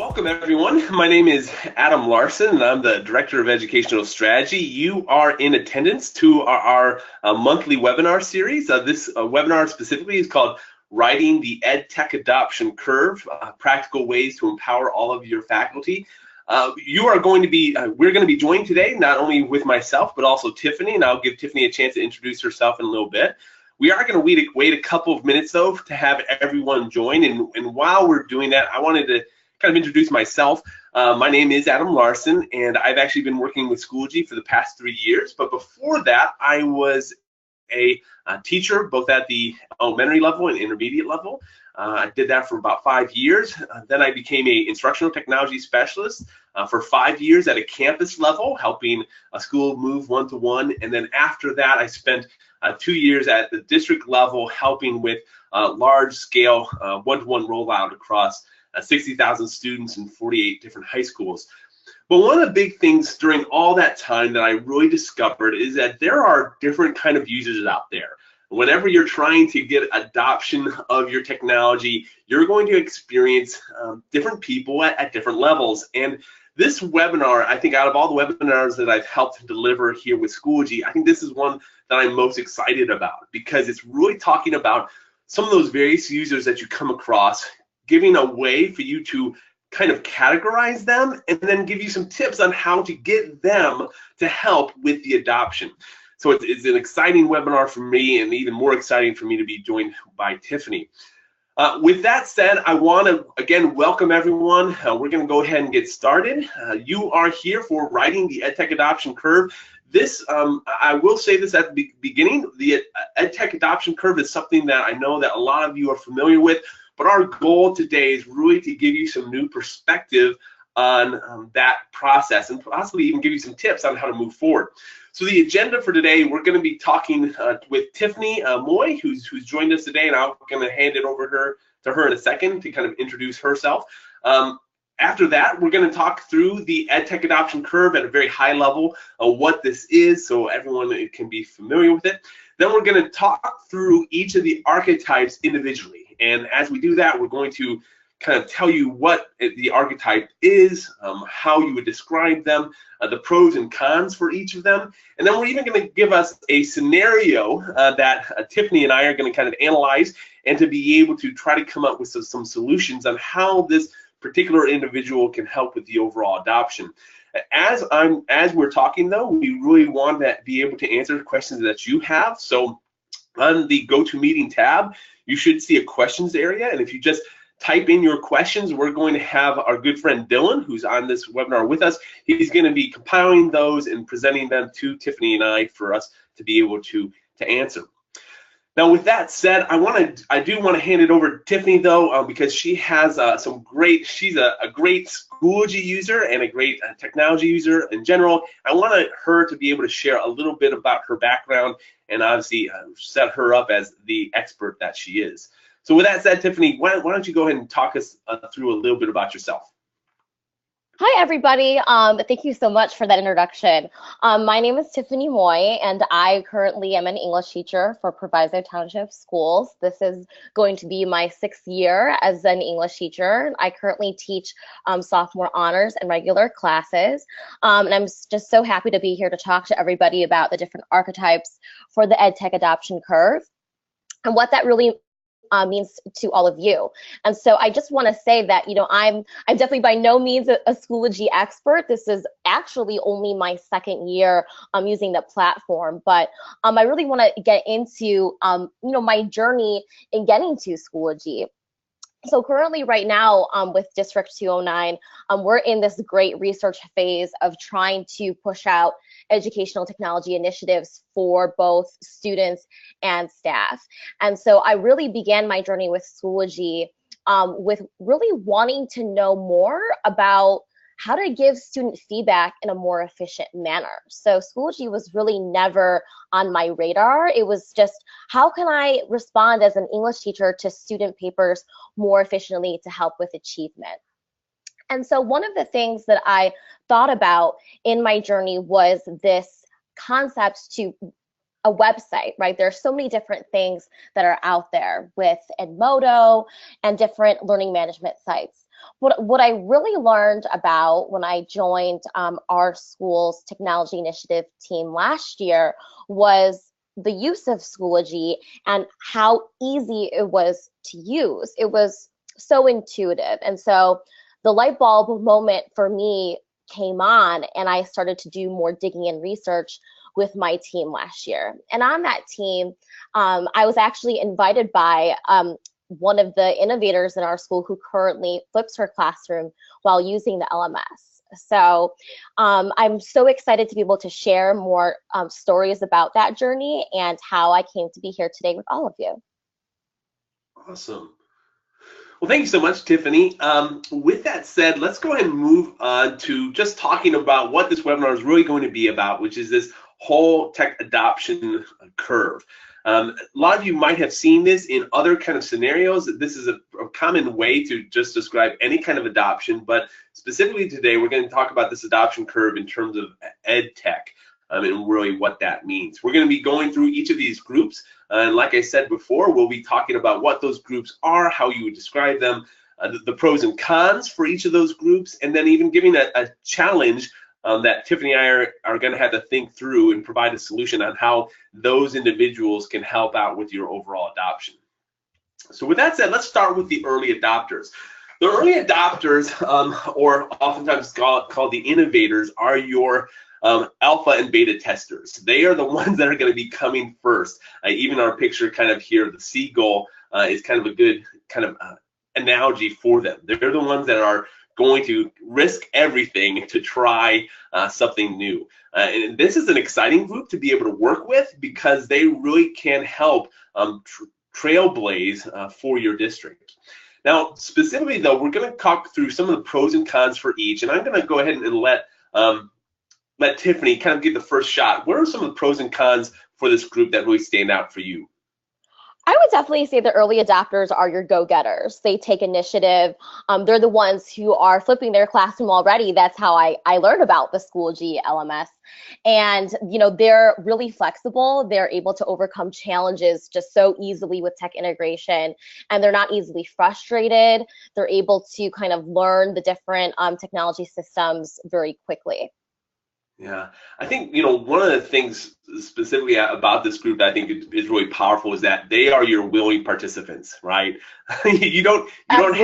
Welcome, everyone. My name is Adam Larson, and I'm the Director of Educational Strategy. You are in attendance to our monthly webinar series. This webinar specifically is called Writing the EdTech Adoption Curve, Practical Ways to Empower All of Your Faculty. We're going to be joined today not only with myself, but also Tiffany, and I'll give Tiffany a chance to introduce herself in a little bit. We are going to wait a couple of minutes, though, to have everyone join, and while we're doing that, I wanted to kind of introduce myself. My name is Adam Larson, and I've actually been working with Schoology for the past 3 years. But before that, I was a teacher both at the elementary level and intermediate level. I did that for about 5 years. Then I became an instructional technology specialist for 5 years at a campus level, helping a school move one-to-one. And then after that, I spent 2 years at the district level, helping with large-scale one-to-one rollout across 60,000 students in 48 different high schools. But one of the big things during all that time that I really discovered is that there are different kind of users out there. Whenever you're trying to get adoption of your technology, you're going to experience different people at different levels. And this webinar, I think out of all the webinars that I've helped deliver here with Schoology, I think this is one that I'm most excited about because it's really talking about some of those various users that you come across, giving a way for you to kind of categorize them and then give you some tips on how to get them to help with the adoption. So it's an exciting webinar for me, and even more exciting for me to be joined by Tiffany. With that said, I want to again welcome everyone. We're going to go ahead and get started. You are here for Writing the EdTech Adoption Curve. This, I will say this at the beginning, the EdTech Adoption Curve is something that I know that a lot of you are familiar with. But our goal today is really to give you some new perspective on that process and possibly even give you some tips on how to move forward. So the agenda for today, we're going to be talking with Tiffany Moy, who's joined us today, and I'm going to hand it over to her in a second to kind of introduce herself. After that, we're going to talk through the EdTech Adoption Curve at a very high level of what this is so everyone can be familiar with it. Then we're going to talk through each of the archetypes individually. And as we do that, we're going to kind of tell you what the archetype is, how you would describe them, the pros and cons for each of them. And then we're even going to give us a scenario that Tiffany and I are going to kind of analyze and to be able to try to come up with some solutions on how this particular individual can help with the overall adoption. As we're talking, though, we really want to be able to answer questions that you have. So on the GoToMeeting tab, you should see a questions area, and if you just type in your questions, we're going to have our good friend Dylan, who's on this webinar with us. He's going to be compiling those and presenting them to Tiffany and I for us to be able to answer. Now, with that said, I do want to hand it over to Tiffany, though, because she has she's a great Schoology user and a great technology user in general. I want her to be able to share a little bit about her background and obviously set her up as the expert that she is. So with that said, Tiffany, why don't you go ahead and talk us through a little bit about yourself? Hi, everybody. Thank you so much for that introduction. My name is Tiffany Moy, and I currently am an English teacher for Proviso Township Schools. This is going to be my 6th year as an English teacher. I currently teach sophomore honors and regular classes, and I'm just so happy to be here to talk to everybody about the different archetypes for the EdTech adoption curve and what that really means to all of you. And so I just want to say that, I'm definitely by no means a Schoology expert. This is actually only my 2nd year using the platform, but I really want to get into, my journey in getting to Schoology. So currently right now with District 209, we're in this great research phase of trying to push out educational technology initiatives for both students and staff. And so I really began my journey with Schoology with really wanting to know more about how to give student feedback in a more efficient manner. So Schoology was really never on my radar. It was just, how can I respond as an English teacher to student papers more efficiently to help with achievement? And so one of the things that I thought about in my journey was this concept to a website, right? There are so many different things that are out there with Edmodo and different learning management sites. What I really learned about when I joined our school's technology initiative team last year was the use of Schoology and how easy it was to use. It was so intuitive. And so the light bulb moment for me came on, and I started to do more digging and research with my team last year. And on that team, I was actually invited by one of the innovators in our school who currently flips her classroom while using the LMS. So I'm so excited to be able to share more stories about that journey and how I came to be here today with all of you. Awesome. Well, thank you so much, Tiffany. With that said, let's go ahead and move on to just talking about what this webinar is really going to be about, which is this whole tech adoption curve. A lot of you might have seen this in other kind of scenarios. This is a common way to just describe any kind of adoption, but specifically today, we're going to talk about this adoption curve in terms of EdTech and really what that means. We're going to be going through each of these groups, and like I said before, we'll be talking about what those groups are, how you would describe them, the pros and cons for each of those groups, and then even giving a challenge that Tiffany and I are going to have to think through and provide a solution on how those individuals can help out with your overall adoption. So with that said, let's start with the early adopters. The early adopters, or oftentimes called the innovators, are your alpha and beta testers. They are the ones that are going to be coming first. Even our picture kind of here, the seagull, is kind of a good kind of analogy for them. They're the ones that are going to risk everything to try something new. And this is an exciting group to be able to work with because they really can help trailblaze for your district. Now, specifically though, we're going to talk through some of the pros and cons for each, and I'm going to go ahead and let Tiffany kind of give the first shot. What are some of the pros and cons for this group that really stand out for you? I would definitely say the early adopters are your go-getters. They take initiative. They're the ones who are flipping their classroom already. That's how I learned about the Schoology LMS. And, you know, they're really flexible. They're able to overcome challenges just so easily with tech integration, and they're not easily frustrated. They're able to kind of learn the different technology systems very quickly. Yeah, I think, you know, one of the things specifically about this group that I think is really powerful is that they are your willing participants, right? you don't have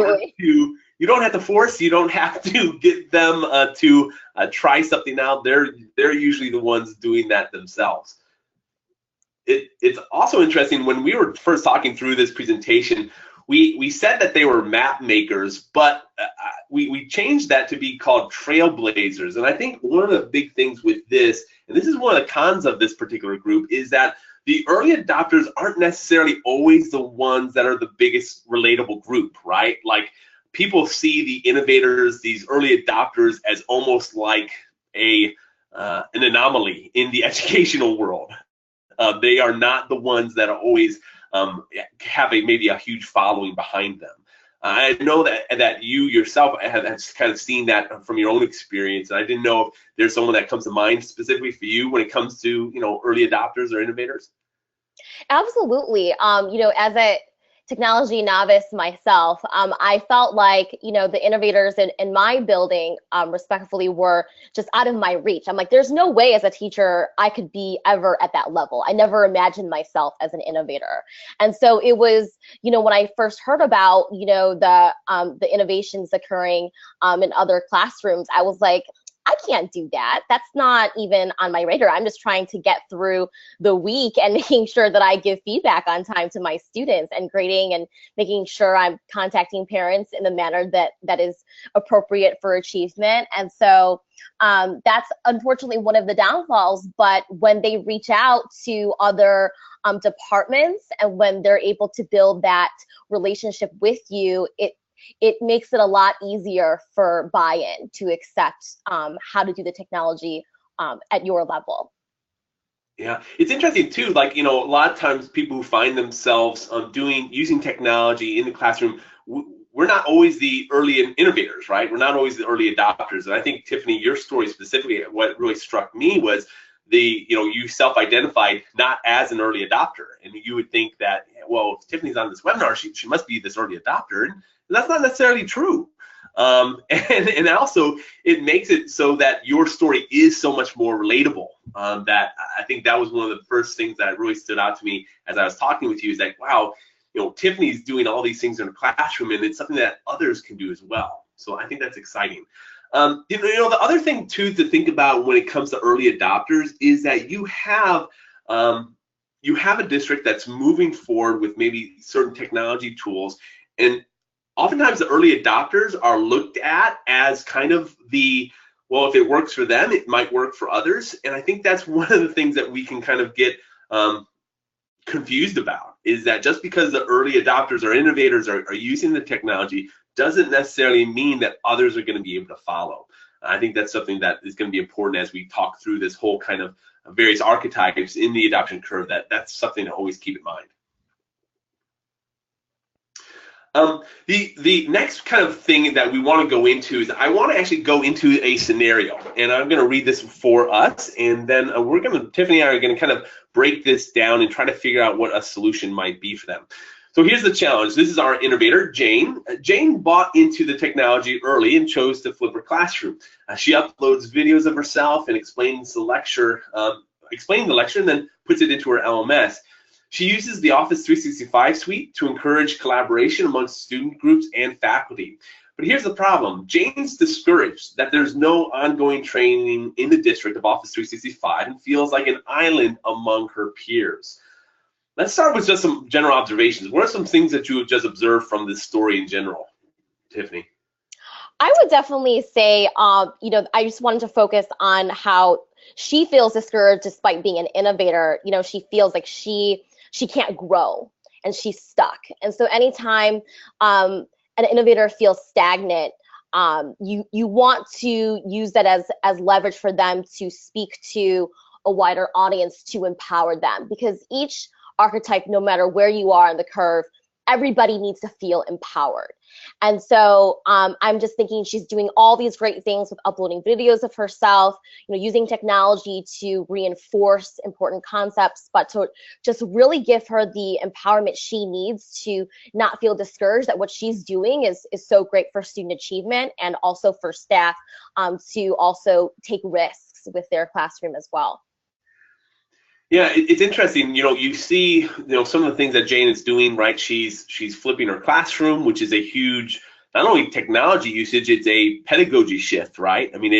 to force, you don't have to get them to try something out. They're usually the ones doing that themselves. It's also interesting, when we were first talking through this presentation, we said that they were map makers, but we changed that to be called trailblazers. And I think one of the big things with this, and this is one of the cons of this particular group, is that the early adopters aren't necessarily always the ones that are the biggest relatable group, right? Like, people see the innovators, these early adopters, as almost like an anomaly in the educational world. They are not the ones that are always have maybe a huge following behind them. I know that you yourself have kind of seen that from your own experience, and I didn't know if there's someone that comes to mind specifically for you when it comes to, you know, early adopters or innovators. Absolutely. You know, as a technology novice myself, I felt like, you know, the innovators in my building, respectfully, were just out of my reach. I'm like, there's no way as a teacher I could be ever at that level. I never imagined myself as an innovator. And so it was, you know, when I first heard about, you know, the innovations occurring in other classrooms, I was like, I can't do that. That's not even on my radar. I'm just trying to get through the week and making sure that I give feedback on time to my students, and grading and making sure I'm contacting parents in the manner that is appropriate for achievement. And so that's unfortunately one of the downfalls. But when they reach out to other departments, and when they're able to build that relationship with you, it makes it a lot easier for buy-in to accept how to do the technology at your level. Yeah, it's interesting too. Like, you know, a lot of times people who find themselves using technology in the classroom, we're not always the early innovators, right? We're not always the early adopters. And I think, Tiffany, your story specifically, what really struck me was you self-identified not as an early adopter, and you would think that, well, if Tiffany's on this webinar, she must be this early adopter, and that's not necessarily true. And also it makes it so that your story is so much more relatable. That I think that was one of the first things that really stood out to me as I was talking with you, is like, wow, Tiffany's doing all these things in her classroom, and it's something that others can do as well. So I think that's exciting. The other thing too to think about when it comes to early adopters is that you have a district that's moving forward with maybe certain technology tools, and oftentimes the early adopters are looked at as kind of well, if it works for them, it might work for others. And I think that's one of the things that we can kind of get confused about, is that just because the early adopters or innovators are using the technology doesn't necessarily mean that others are going to be able to follow. I think that's something that is going to be important as we talk through this whole kind of various archetypes in the adoption curve. That's something to always keep in mind. The next kind of thing that we want to go into is I want to actually go into a scenario, and I'm going to read this for us, and then Tiffany and I are going to kind of break this down and try to figure out what a solution might be for them. So here's the challenge. This is our innovator, Jane. Jane bought into the technology early and chose to flip her classroom. She uploads videos of herself and explains the lecture, and then puts it into her LMS. She uses the Office 365 suite to encourage collaboration amongst student groups and faculty. But here's the problem. Jane's discouraged that there's no ongoing training in the district of Office 365 and feels like an island among her peers. Let's start with just some general observations. What are some things that you have just observed from this story in general, Tiffany? I would definitely say, I just wanted to focus on how she feels discouraged despite being an innovator. She feels like she can't grow and she's stuck. And so anytime an innovator feels stagnant, you want to use that as leverage for them to speak to a wider audience to empower them, because each archetype, no matter where you are in the curve, everybody needs to feel empowered. And so I'm just thinking she's doing all these great things with uploading videos of herself, using technology to reinforce important concepts, but to just really give her the empowerment she needs to not feel discouraged that what she's doing is so great for student achievement, and also for staff to also take risks with their classroom as well. Yeah, it's interesting. You see, some of the things that Jane is doing, right? She's flipping her classroom, which is a huge, not only technology usage, it's a pedagogy shift, right? I mean,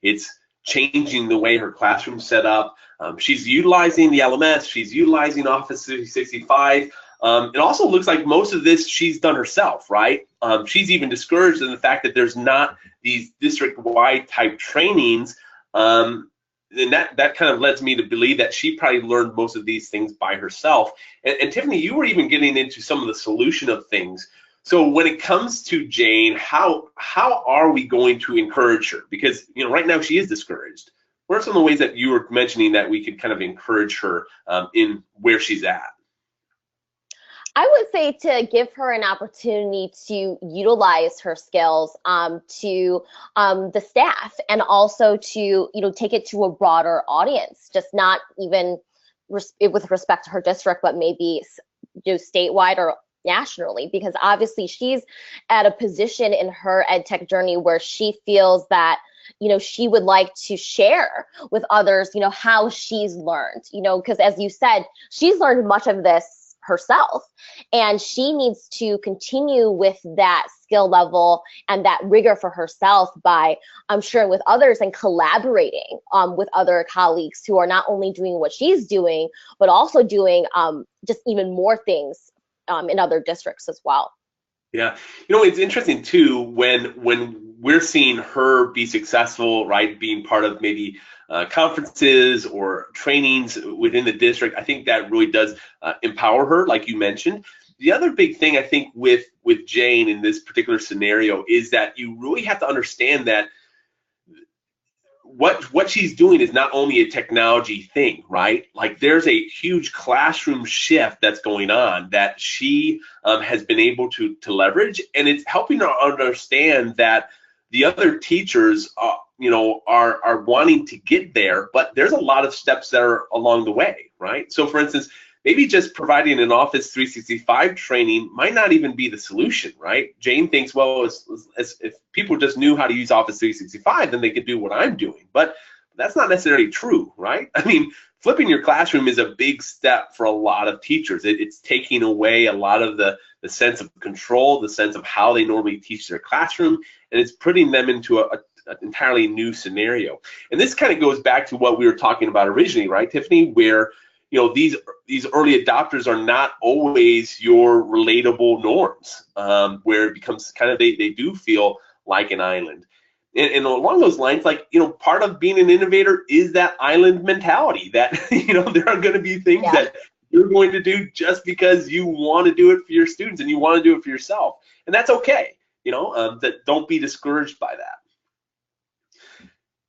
it's changing the way her classroom's set up. She's utilizing the LMS. She's utilizing Office 365. It also looks like most of this she's done herself, right? She's even discouraged in the fact that there's not these district-wide type trainings. And that kind of led me to believe that she probably learned most of these things by herself. And Tiffany, you were even getting into some of the solution of things. So when it comes to Jane, how are we going to encourage her? Because right now she is discouraged. What are some of the ways that you were mentioning that we could kind of encourage her in where she's at? I would say to give her an opportunity to utilize her skills to the staff, and also to take it to a broader audience, just not even with respect to her district, but maybe statewide or nationally, because obviously she's at a position in her EdTech journey where she feels that she would like to share with others how she's learned, because as you said, she's learned much of this herself, and she needs to continue with that skill level and that rigor for herself by sharing with others and collaborating with other colleagues who are not only doing what she's doing, but also doing just even more things in other districts as well. Yeah, it's interesting too when we're seeing her be successful, right? Being part of maybe conferences or trainings within the district. I think that really does empower her, like you mentioned. The other big thing I think with Jane in this particular scenario is that you really have to understand that what she's doing is not only a technology thing, right? Like there's a huge classroom shift that's going on that she has been able to leverage, and it's helping her understand that the other teachers are wanting to get there, but there's a lot of steps that are along the way, right? So for instance, maybe just providing an Office 365 training might not even be the solution, right? Jane thinks, well, if people just knew how to use Office 365, then they could do what I'm doing. But that's not necessarily true, right? I mean, flipping your classroom is a big step for a lot of teachers. It's taking away a lot of the sense of control, the sense of how they normally teach their classroom, and it's putting them into an entirely new scenario. And this kind of goes back to what we were talking about originally, right, Tiffany, where these early adopters are not always your relatable norms, where it becomes kind of they do feel like an island. And along those lines, like, part of being an innovator is that island mentality that, there are going to be things that you're going to do just because you want to do it for your students and you want to do it for yourself. And that's okay, that don't be discouraged by that.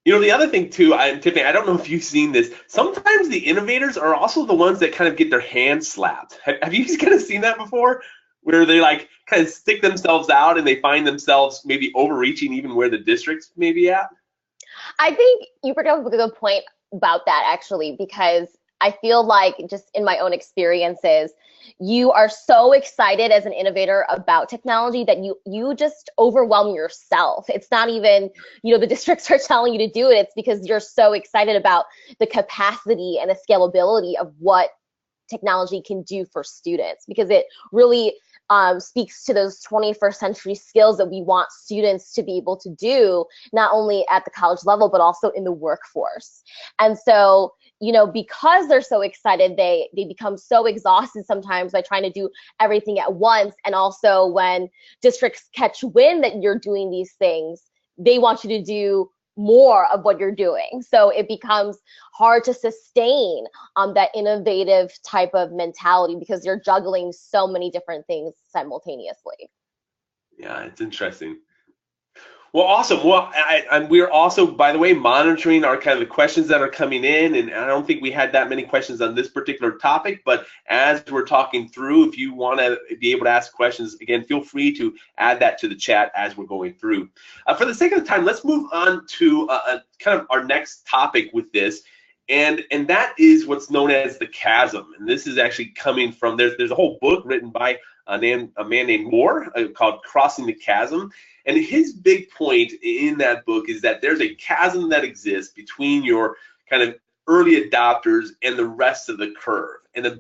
The other thing too, Tiffany, I don't know if you've seen this, sometimes the innovators are also the ones that kind of get their hands slapped. Have you kind of seen that before? Where they like kind of stick themselves out and they find themselves maybe overreaching even where the district's maybe at? I think you bring up a good point about that, actually, because I feel like just in my own experiences, you are so excited as an innovator about technology that you just overwhelm yourself. It's not even, the districts are telling you to do it. It's because you're so excited about the capacity and the scalability of what technology can do for students, because it really speaks to those 21st century skills that we want students to be able to do, not only at the college level, but also in the workforce. And so, because they're so excited, they become so exhausted sometimes by trying to do everything at once. And also when districts catch wind that you're doing these things, they want you to do more of what you're doing. So it becomes hard to sustain that innovative type of mentality because you're juggling so many different things simultaneously. Yeah, it's interesting. Well, awesome. Well, we're also, by the way, monitoring our kind of the questions that are coming in, and I don't think we had that many questions on this particular topic, but as we're talking through, if you want to be able to ask questions, again, feel free to add that to the chat as we're going through. For the sake of the time, let's move on to kind of our next topic with this, and that is what's known as the chasm. And this is actually coming from, there's a whole book written by a man named Moore called Crossing the Chasm. And his big point in that book is that there's a chasm that exists between your kind of early adopters and the rest of the curve. And the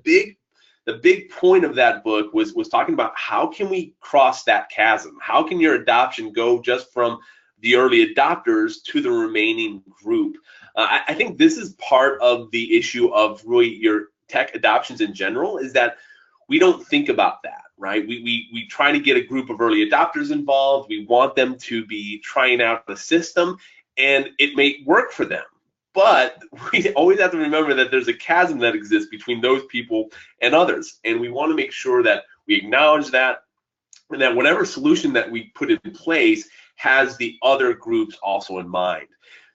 big point of that book was talking about how can we cross that chasm? How can your adoption go just from the early adopters to the remaining group? I think this is part of the issue of really your tech adoptions in general, is that we don't think about that, right? We try to get a group of early adopters involved. We want them to be trying out the system, and it may work for them. But we always have to remember that there's a chasm that exists between those people and others, and we want to make sure that we acknowledge that, and that whatever solution that we put in place has the other groups also in mind.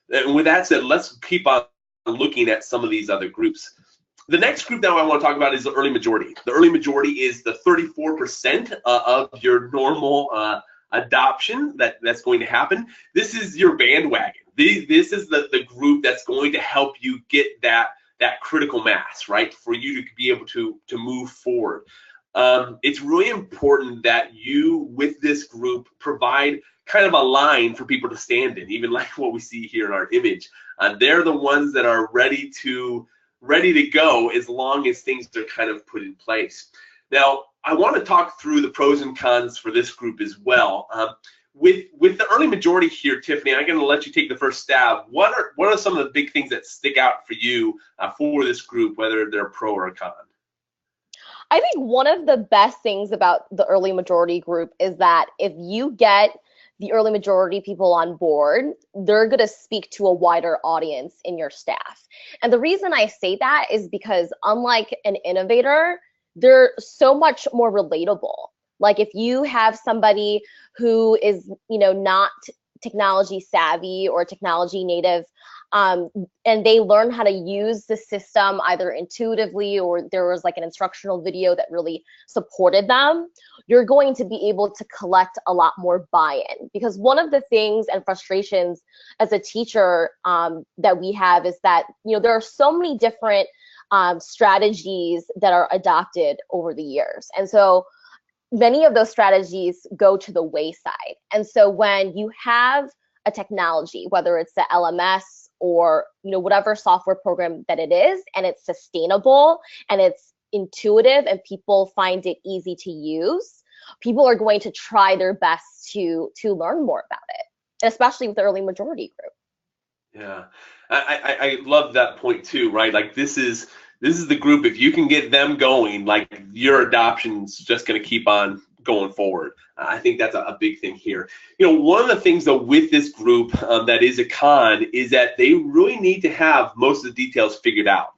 And with that said, let's keep on looking at some of these other groups. The next group now I want to talk about is the early majority. The early majority is the 34% of your normal adoption that's going to happen. This is your bandwagon. This is the group that's going to help you get that critical mass, right, for you to be able to move forward. It's really important that you, with this group, provide kind of a line for people to stand in, even like what we see here in our image. They're the ones that are ready to go as long as things are kind of put in place. Now, I want to talk through the pros and cons for this group as well. With the early majority here, Tiffany, I'm going to let you take the first stab. What are some of the big things that stick out for you for this group, whether they're pro or con? I think one of the best things about the early majority group is that if you get the early majority people on board, they're going to speak to a wider audience in your staff. And the reason I say that is because unlike an innovator, they're so much more relatable. Like if you have somebody who is, not technology savvy or technology native, and they learn how to use the system either intuitively or there was like an instructional video that really supported them, you're going to be able to collect a lot more buy-in. Because one of the things and frustrations as a teacher that we have is that, there are so many different strategies that are adopted over the years. And so many of those strategies go to the wayside. And so when you have a technology, whether it's the LMS or whatever software program that it is, and it's sustainable and it's intuitive and people find it easy to use, people are going to try their best to learn more about it, especially with the early majority group. Yeah, I love that point too, right? Like this is the group, if you can get them going, like your adoption's just going to keep on going forward. I think that's a big thing here. One of the things though with this group that is a con is that they really need to have most of the details figured out.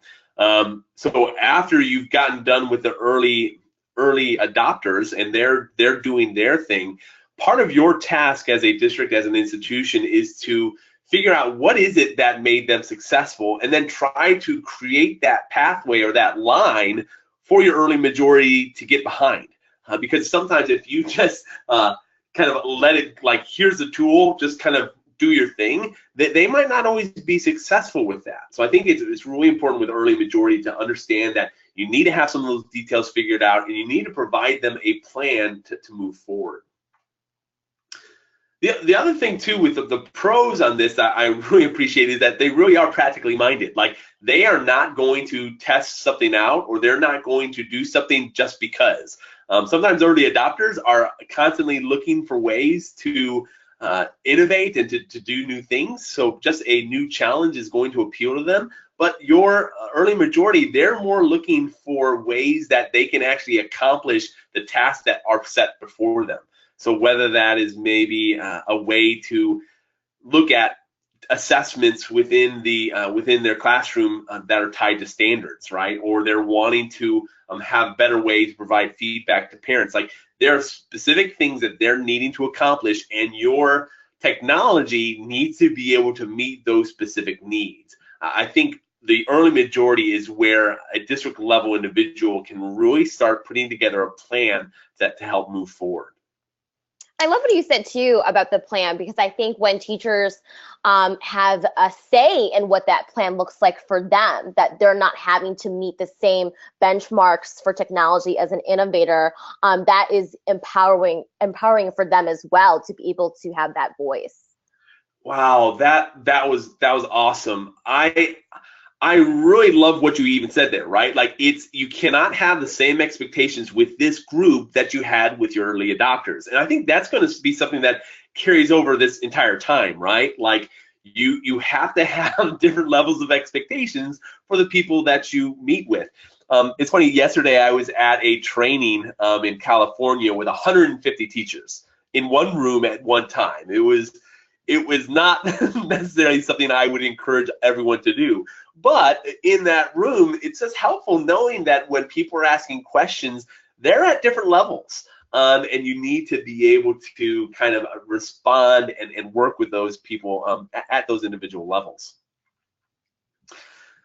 So after you've gotten done with the early adopters and they're doing their thing, part of your task as a district, as an institution, is to figure out what is it that made them successful, and then try to create that pathway or that line for your early majority to get behind. Because sometimes if you just kind of let it, like, here's the tool, just kind of do your thing, they might not always be successful with that. So I think it's really important with early majority to understand that you need to have some of those details figured out, and you need to provide them a plan to move forward. The other thing too with the pros on this that I really appreciate is that they really are practically minded. Like, they are not going to test something out, or they're not going to do something just because. Sometimes early adopters are constantly looking for ways to innovate and to do new things. So just a new challenge is going to appeal to them. But your early majority, they're more looking for ways that they can actually accomplish the tasks that are set before them. So whether that is maybe a way to look at assessments within their classroom that are tied to standards, right? Or they're wanting to have better ways to provide feedback to parents. Like, there are specific things that they're needing to accomplish, and your technology needs to be able to meet those specific needs. I think the early majority is where a district level individual can really start putting together a plan to help move forward. I love what you said too about the plan, because I think when teachers have a say in what that plan looks like for them, that they're not having to meet the same benchmarks for technology as an innovator, that is empowering for them as well to be able to have that voice. Wow, that was awesome. I really love what you even said there, right? Like, you cannot have the same expectations with this group that you had with your early adopters. And I think that's going to be something that carries over this entire time, right? Like, you have to have different levels of expectations for the people that you meet with. It's funny, yesterday I was at a training in California with 150 teachers in one room at one time. It was not necessarily something I would encourage everyone to do. But in that room, it's just helpful knowing that when people are asking questions, they're at different levels. And you need to be able to kind of respond and work with those people at those individual levels.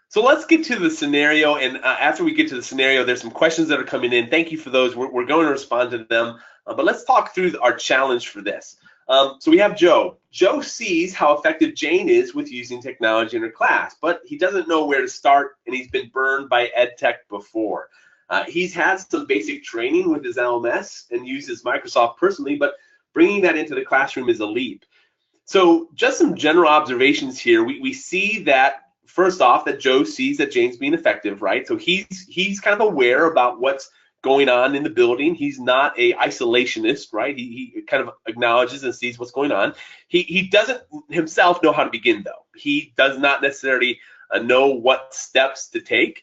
So let's get to the scenario, and after we get to the scenario, there's some questions that are coming in. Thank you for those. We're going to respond to them, but let's talk through our challenge for this. So we have Joe. Joe sees how effective Jane is with using technology in her class, but he doesn't know where to start, and he's been burned by EdTech before. He's had some basic training with his LMS and uses Microsoft personally, but bringing that into the classroom is a leap. So just some general observations here. We see that, first off, that Joe sees that Jane's being effective, right? So he's kind of aware about what's going on in the building. He's not a isolationist, right? He kind of acknowledges and sees what's going on. He doesn't himself know how to begin, though. He does not necessarily know what steps to take.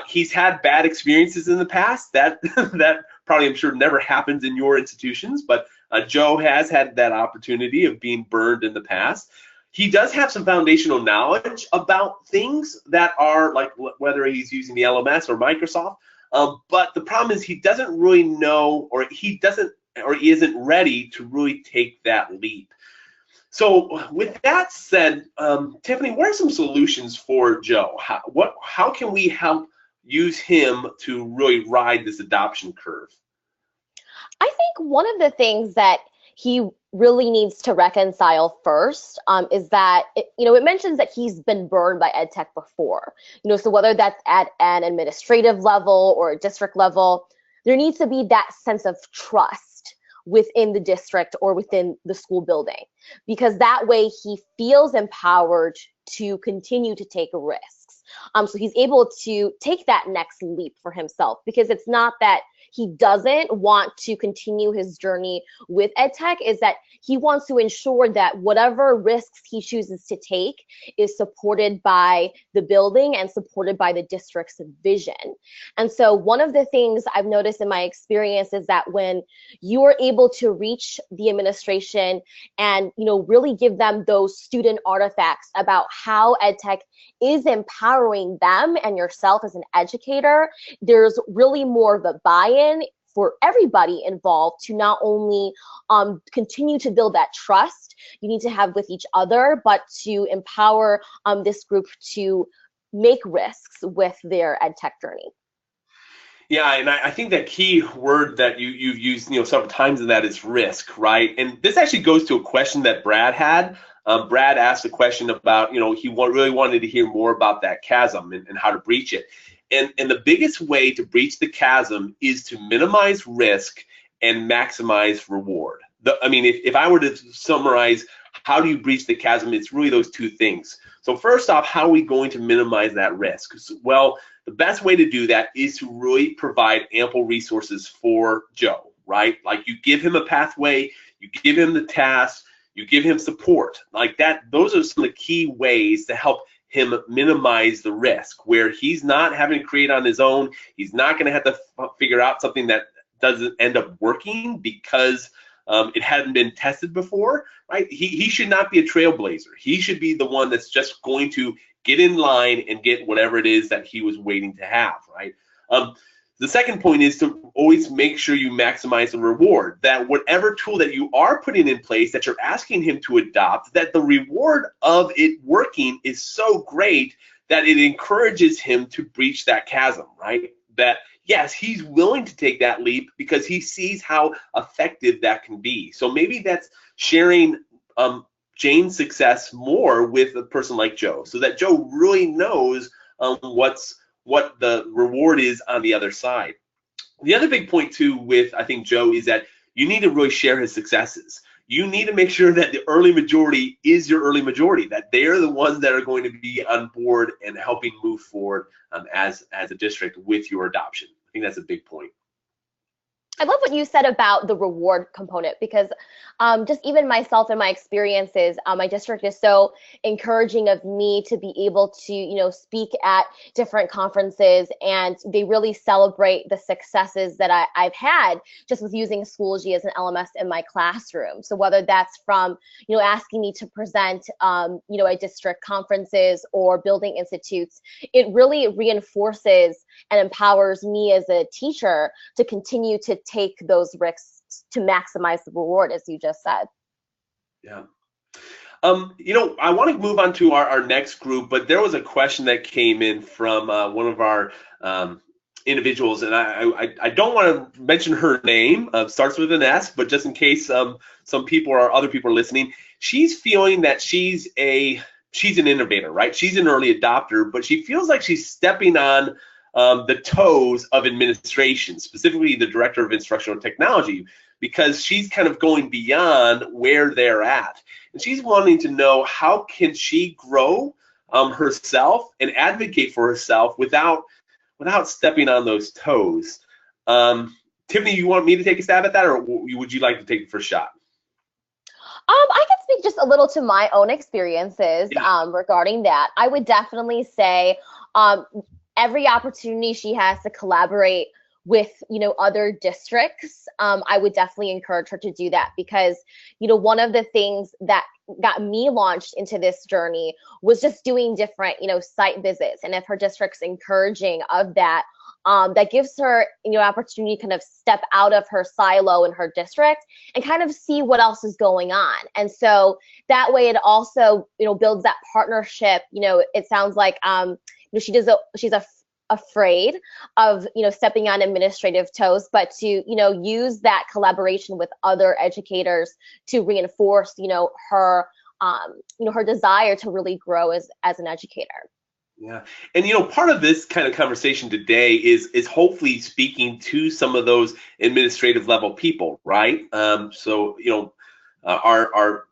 He's had bad experiences in the past. That probably, I'm sure, never happens in your institutions, but Joe has had that opportunity of being burned in the past. He does have some foundational knowledge about things that are, like, whether he's using the LMS or Microsoft. But the problem is he doesn't really know, or he isn't ready to really take that leap. So with that said, Tiffany, what are some solutions for Joe? How can we help use him to really ride this adoption curve? I think one of the things that he really needs to reconcile first is that it mentions that he's been burned by EdTech before. So whether that's at an administrative level or a district level, there needs to be that sense of trust within the district or within the school building, because that way he feels empowered to continue to take risks. So he's able to take that next leap for himself, because it's not that he doesn't want to continue his journey with EdTech, is that he wants to ensure that whatever risks he chooses to take is supported by the building and supported by the district's vision. And so one of the things I've noticed in my experience is that when you are able to reach the administration and really give them those student artifacts about how EdTech is empowering them and yourself as an educator, there's really more of a buy-in for everybody involved to not only continue to build that trust you need to have with each other, but to empower this group to make risks with their EdTech journey. Yeah, and I think that key word that you've used several times in that is risk, right? And this actually goes to a question that Brad had. Brad asked a question about, he really wanted to hear more about that chasm and how to breach it. And the biggest way to breach the chasm is to minimize risk and maximize reward. If I were to summarize how do you breach the chasm, it's really those two things. So first off, how are we going to minimize that risk? Well, the best way to do that is to really provide ample resources for Joe, right? Like, you give him a pathway, you give him the task, you give him support like that. Those are some of the key ways to help him minimize the risk, where he's not having to create on his own. He's not going to have to figure out something that doesn't end up working because it hadn't been tested before, right? He should not be a trailblazer. He should be the one that's just going to get in line and get whatever it is that he was waiting to have, right? The second point is to always make sure you maximize the reward, that whatever tool that you are putting in place that you're asking him to adopt, that the reward of it working is so great that it encourages him to breach that chasm, right? That, yes, he's willing to take that leap because he sees how effective that can be. So maybe that's sharing Jane's success more with a person like Joe, so that Joe really knows what the reward is on the other side. The other big point too with, I think, Joe, is that you need to really share his successes. You need to make sure that the early majority is your early majority, that they're the ones that are going to be on board and helping move forward as a district with your adoption. I think that's a big point. I love what you said about the reward component, because just even myself and my experiences, my district is so encouraging of me to be able to, speak at different conferences, and they really celebrate the successes that I've had just with using Schoology as an LMS in my classroom. So whether that's from, asking me to present, at district conferences or building institutes, it really reinforces and empowers me as a teacher to continue to take those risks to maximize the reward, as you just said. Yeah. I want to move on to our next group, but there was a question that came in from one of our individuals, and I don't want to mention her name. Starts with an S, but just in case some people or other people are listening, she's feeling that she's an innovator, right? She's an early adopter, but she feels like she's stepping on the toes of administration, specifically the director of instructional technology, because she's kind of going beyond where they're at. And she's wanting to know, how can she grow herself and advocate for herself without stepping on those toes? Tiffany, you want me to take a stab at that, or would you like to take the first shot? I can speak just a little to my own experiences regarding that. I would definitely say every opportunity she has to collaborate with, other districts, I would definitely encourage her to do that, because, one of the things that got me launched into this journey was just doing different, site visits. And if her district's encouraging of that, that gives her, opportunity to kind of step out of her silo in her district and kind of see what else is going on. And so that way it also, builds that partnership. It sounds like, she's a afraid of, stepping on administrative toes, but to, use that collaboration with other educators to reinforce, her, her desire to really grow as an educator. Yeah, and part of this kind of conversation today is hopefully speaking to some of those administrative level people, right? So our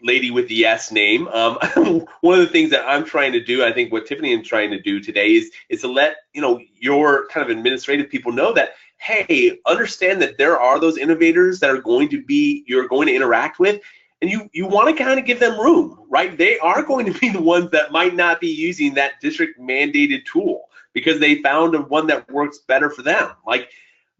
lady with the S name. One of the things that I'm trying to do, I think what Tiffany is trying to do today is to let your kind of administrative people know that, hey, understand that there are those innovators that are you're going to interact with, and you want to kind of give them room, right? They are going to be the ones that might not be using that district mandated tool because they found one that works better for them. Like,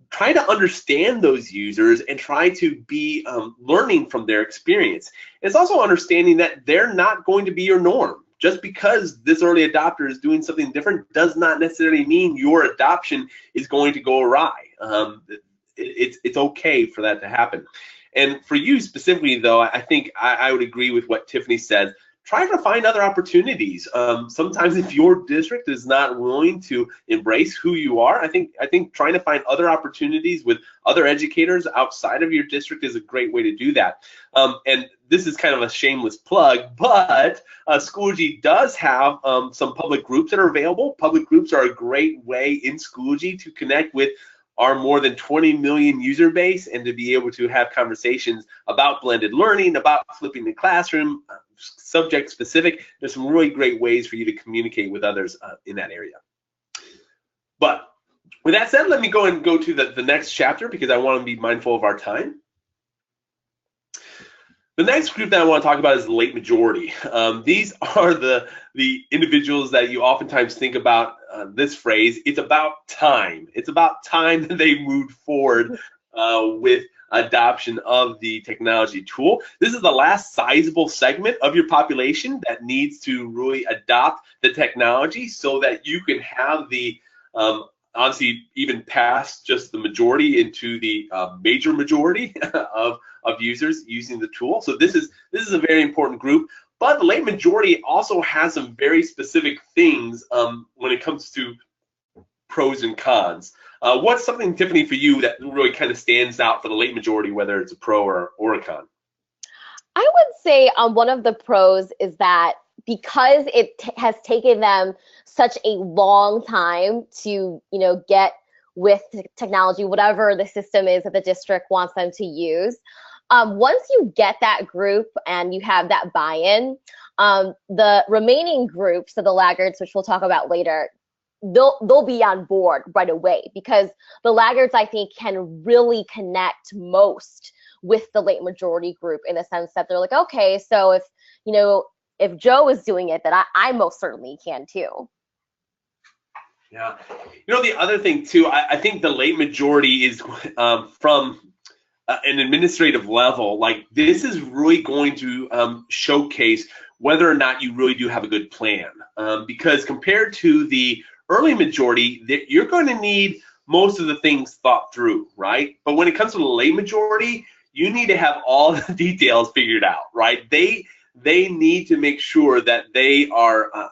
try to understand those users and try to be learning from their experience. It's also understanding that they're not going to be your norm. Just because this early adopter is doing something different does not necessarily mean your adoption is going to go awry. It's okay for that to happen. And for you specifically, though, I think I would agree with what Tiffany said. Try to find other opportunities. Sometimes if your district is not willing to embrace who you are, I think trying to find other opportunities with other educators outside of your district is a great way to do that. And this is kind of a shameless plug, but Schoology does have some public groups that are available. Public groups are a great way in Schoology to connect with our more than 20 million user base and to be able to have conversations about blended learning, about flipping the classroom, subject specific. There's some really great ways for you to communicate with others in that area. But with that said, let me go to the next chapter because I want to be mindful of our time. The next group that I want to talk about is the late majority. These are the individuals that you oftentimes think about this phrase. It's about time. It's about time that they moved forward with adoption of the technology tool. This is the last sizable segment of your population that needs to really adopt the technology so that you can have the obviously even past just the majority into the major majority of users using the tool. So this is a very important group. But the late majority also has some very specific things when it comes to pros and cons. What's something, Tiffany, for you that really kind of stands out for the late majority, whether it's a pro or a con? I would say one of the pros is that because it has taken them such a long time to, get with technology, whatever the system is that the district wants them to use, once you get that group and you have that buy-in, the remaining groups, so the laggards, which we'll talk about later, they'll be on board right away because the laggards, I think, can really connect most with the late majority group in the sense that they're like, okay, so if Joe is doing it, then I most certainly can too. Yeah, the other thing too, I think the late majority is from an administrative level, like this is really going to showcase whether or not you really do have a good plan. Because compared to the early majority, you're going to need most of the things thought through, right? But when it comes to the late majority, you need to have all the details figured out, right? They need to make sure that they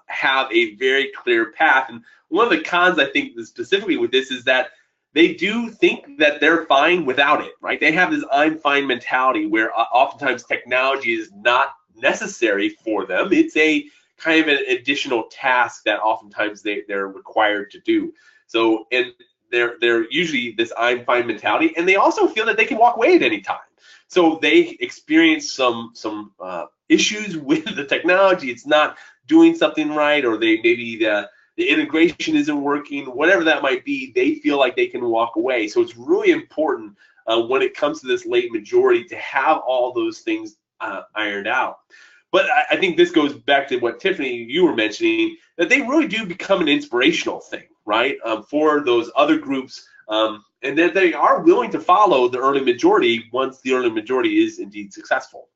have a very clear path. And one of the cons, I think, specifically with this is that they do think that they're fine without it, right? They have this I'm fine mentality where oftentimes technology is not necessary for them. It's a kind of an additional task that oftentimes they're required to do. So, and they're usually this I'm fine mentality, and they also feel that they can walk away at any time. So they experience some issues with the technology. It's not doing something right, or maybe the integration isn't working, whatever that might be, they feel like they can walk away. So it's really important when it comes to this late majority to have all those things ironed out. But I think this goes back to what Tiffany, you were mentioning, that they really do become an inspirational thing, right, for those other groups, and that they are willing to follow the early majority once the early majority is indeed successful.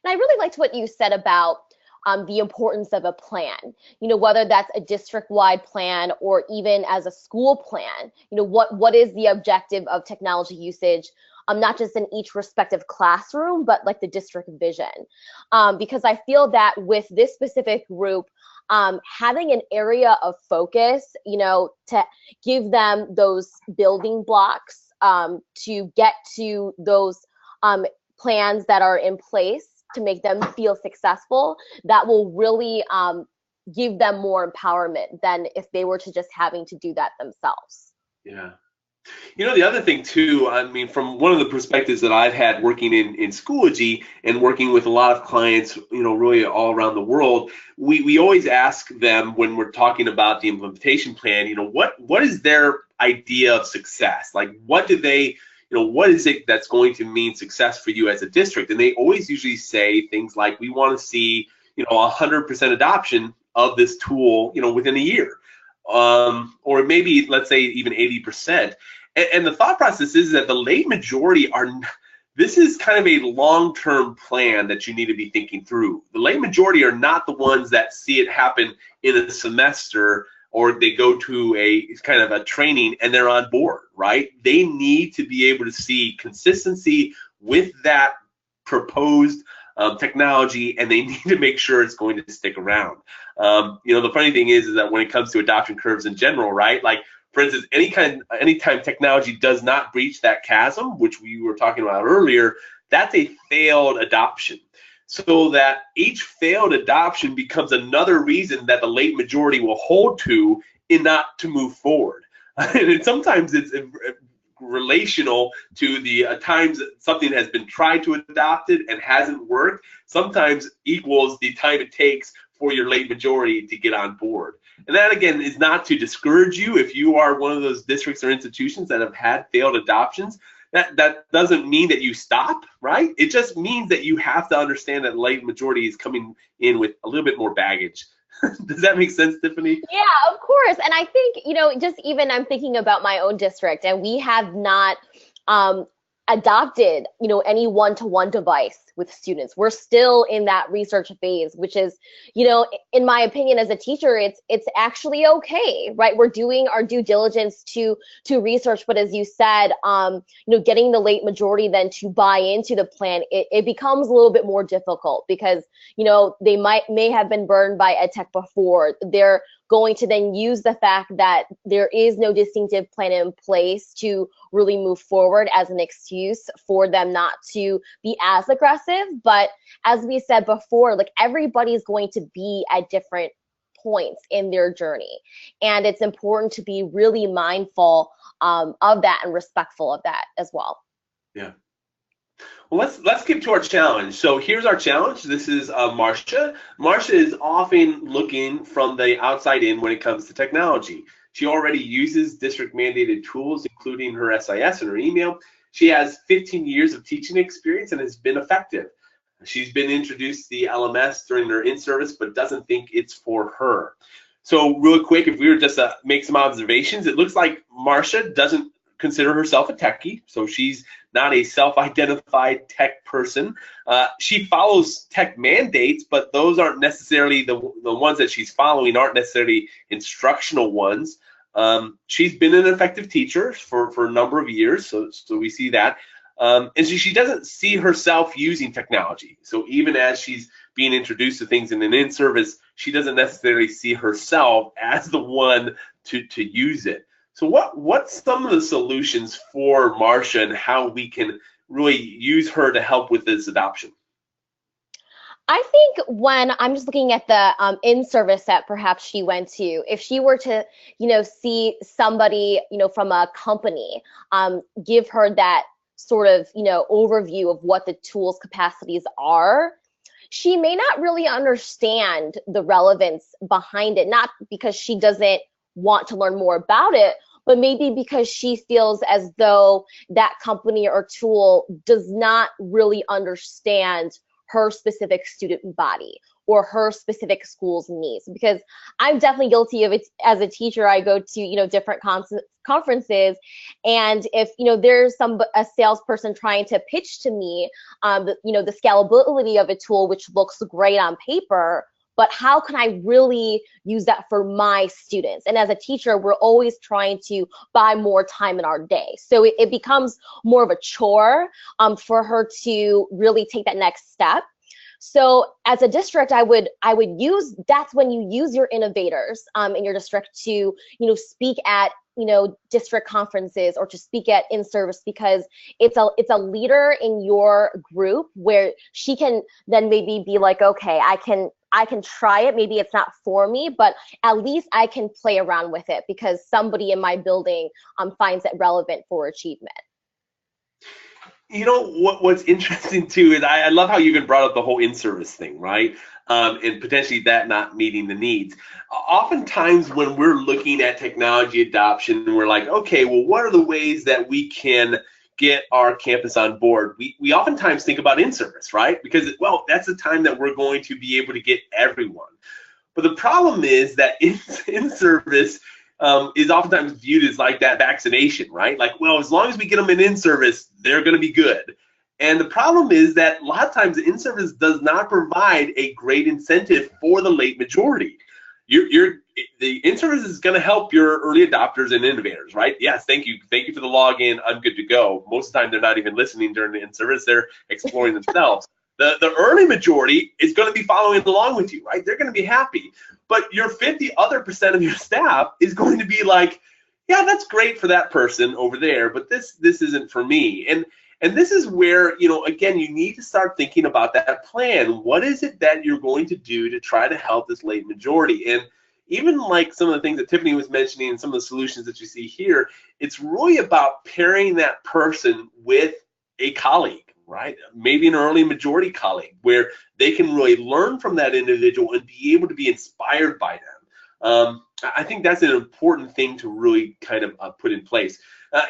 And I really liked what you said about the importance of a plan, whether that's a district-wide plan or even as a school plan, what is the objective of technology usage not just in each respective classroom, but like the district vision. Because I feel that with this specific group, having an area of focus, to give them those building blocks to get to those plans that are in place to make them feel successful, that will really give them more empowerment than if they were to just having to do that themselves. Yeah. The other thing too, I mean, from one of the perspectives that I've had working in Schoology and working with a lot of clients, really all around the world, we always ask them when we're talking about the implementation plan, what is their idea of success? Like, what do they, what is it that's going to mean success for you as a district? And they always usually say things like, we want to see, 100% adoption of this tool, within a year. Or maybe, let's say, even 80%. And the thought process is that the late majority this is kind of a long-term plan that you need to be thinking through. The late majority are not the ones that see it happen in a semester, or they go to a kind of a training and they're on board, right? They need to be able to see consistency with that proposed technology, and they need to make sure it's going to stick around. The funny thing is that when it comes to adoption curves in general, right? Like, for instance, anytime technology does not breach that chasm, which we were talking about earlier, that's a failed adoption. So that each failed adoption becomes another reason that the late majority will hold to in not to move forward. And sometimes it's relational to the times something has been tried to adopt it and hasn't worked, sometimes equals the time it takes for your late majority to get on board. And that, again, is not to discourage you if you are one of those districts or institutions that have had failed adoptions. That doesn't mean that you stop, right? It just means that you have to understand that the late majority is coming in with a little bit more baggage. Does that make sense, Tiffany? Yeah, of course. And I think, just even I'm thinking about my own district, and we have not adopted, any one-to-one device with students. We're still in that research phase, which is, in my opinion, as a teacher, it's actually okay, right? We're doing our due diligence to research, but as you said, getting the late majority then to buy into the plan, it becomes a little bit more difficult because, they may have been burned by EdTech before. They're going to then use the fact that there is no distinctive plan in place to really move forward as an excuse for them not to be as aggressive. But as we said before, like, everybody's going to be at different points in their journey. And it's important to be really mindful of that and respectful of that as well. Yeah. Well, let's get to our challenge. So here's our challenge. This is Marcia. Marcia is often looking from the outside in when it comes to technology. She already uses district mandated tools, including her SIS and her email. She has 15 years of teaching experience and has been effective. She's been introduced to the LMS during her in-service, but doesn't think it's for her. So real quick, if we were just to make some observations, it looks like Marcia doesn't consider herself a techie, so she's not a self-identified tech person. She follows tech mandates, but those aren't necessarily the ones that she's following aren't necessarily instructional ones. She's been an effective teacher for a number of years, so we see that. And she doesn't see herself using technology. So even as she's being introduced to things in an in-service, she doesn't necessarily see herself as the one to use it. So what's some of the solutions for Marcia and how we can really use her to help with this adoption? I think when I'm just looking at the in-service that perhaps she went to, if she were to, see somebody, from a company, give her that sort of, overview of what the tool's capacities are, she may not really understand the relevance behind it, not because she doesn't want to learn more about it, but maybe because she feels as though that company or tool does not really understand her specific student body or her specific school's needs. Because I'm definitely guilty of it as a teacher. I go to, different conferences, and if, there's a salesperson trying to pitch to me, the scalability of a tool, which looks great on paper, but how can I really use that for my students? And as a teacher, we're always trying to buy more time in our day. So it becomes more of a chore for her to really take that next step. So as a district, I would use, that's when you use your innovators in your district to, speak at, district conferences or to speak at in-service, because it's a leader in your group where she can then maybe be like, okay, I can try it. Maybe it's not for me, but at least I can play around with it because somebody in my building finds it relevant for achievement. What's interesting too is I love how you even brought up the whole in-service thing, right? And potentially that not meeting the needs. Oftentimes when we're looking at technology adoption, we're like, okay, well, what are the ways that we can get our campus on board? We oftentimes think about in-service, right? Because, well, that's the time that we're going to be able to get everyone. But the problem is that in-service is oftentimes viewed as like that vaccination, right? Like, well, as long as we get them in service, they're going to be good. And the problem is that a lot of times the in-service does not provide a great incentive for the late majority. The in-service is going to help your early adopters and innovators, right? Yes, thank you for the login. I'm good to go. Most of the time, they're not even listening during the in-service. They're exploring themselves. The early majority is going to be following along with you, right? They're going to be happy. But your 50% of your staff is going to be like, yeah, that's great for that person over there, but this isn't for me. And this is where, again, you need to start thinking about that plan. What is it that you're going to do to try to help this late majority? And even like some of the things that Tiffany was mentioning and some of the solutions that you see here, it's really about pairing that person with a colleague, right? Maybe an early majority colleague where they can really learn from that individual and be able to be inspired by them. I think that's an important thing to really kind of put in place.